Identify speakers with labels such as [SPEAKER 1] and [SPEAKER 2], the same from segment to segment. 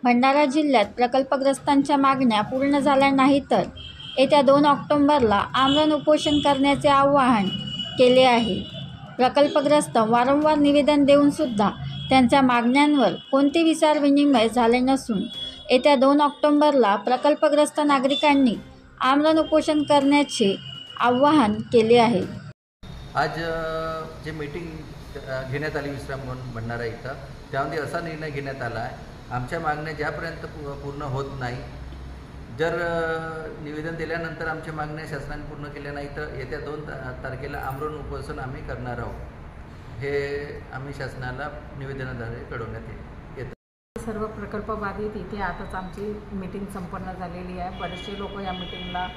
[SPEAKER 1] भंडारा जिल्ह्यात प्रकल्पग्रस्तांच्या मागण्या पूर्ण झाल्या नाही तर येत्या 2 ऑक्टोबरला आमरण उपोषण करण्याचे आवाहन केले आहे। प्रकल्पग्रस्त वारंवार निवेदन देऊनसुद्धा त्यांच्या मागण्यांवर कोणते विचारविनिमय झाले नसून येत्या 2 ऑक्टोबरला प्रकल्पग्रस्त नागरिकांनी आमरण उपोषण करण्याचे आवाहन केले आहे।
[SPEAKER 2] आज जे मीटिंग घेण्यात आली विश्राम भवन भंडारा इथं, त्यामध्ये असा निर्णय घेण्यात आला आहे, आमच्या मागण्या ज्यापर्यंत पूर्ण होत नाही, जर निवेदन दिल्यानंतर आमच्या मागण्या शासनाने पूर्ण केल्या नाही तर येत्या 2 तारखेला आमरण उपोषण आम्ही करणार आहोत। हे आम्ही शासनाला निवेदनाद्वारे कळवण्यात येतं।
[SPEAKER 3] सर्व प्रकल्प बाधित इथे आताच आमची मीटिंग संपन्न झालेली आहे। बरेचसे लोक या मीटिंगला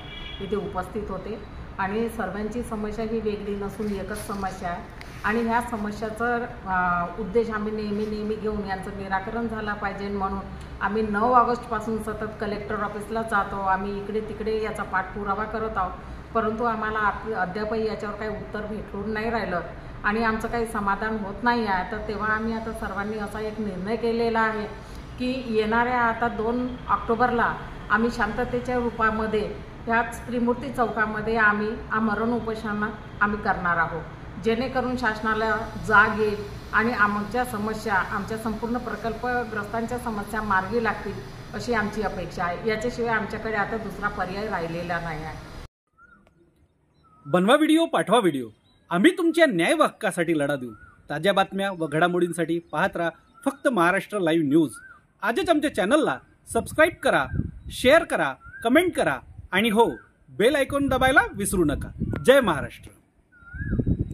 [SPEAKER 3] इथे उपस्थित होते आणि सर्वांची समस्या ही वेगळी नसून एकच समस्या आहे आणि ह्या समस्याचा उद्देश आम्ही नेहमी घेऊन यांचं निराकरण झालं पाहिजे म्हणून आम्ही 9 ऑगस्टपासून सतत कलेक्टर ऑफिसला जातो। आम्ही इकडे तिकडे याचा पाठपुरावा करत आहोत, परंतु आम्हाला अद्यापही याच्यावर काही उत्तर भेटून नाही राहिलं आणि आमचं काही समाधान होत नाही आहे। तर तेव्हा आम्ही आता सर्वांनी असा एक निर्णय केलेला आहे की येणाऱ्या आता 2 ऑक्टोबरला आम्ही शांततेच्या रूपामध्ये ह्याच त्रिमूर्ती चौकामध्ये आम्ही आमरण उपोषण आम्ही करणार आहोत, जेणेकरून शासनाला जाग येईल आणि आमच्या समस्या, आमच्या संपूर्ण प्रकल्पग्रस्तांच्या समस्या मार्गी लागतील अशी आमची अपेक्षा आहे। याच्याशिवाय आमच्याकडे आता दुसरा पर्याय राहिलेला नाही आहे।
[SPEAKER 4] बनवा व्हिडिओ, पाठवा व्हिडिओ, आम्ही तुमच्या न्याय हक्कासाठी लढा देऊ। ताज्या बातम्या व घडामोडींसाठी पाहत राहा फक्त महाराष्ट्र लाईव्ह न्यूज। आजच आमच्या चॅनलला सबस्क्राईब करा, शेअर करा, कमेंट करा आणि हो, बेल आयकॉन दबायला विसरू नका। जय महाराष्ट्र।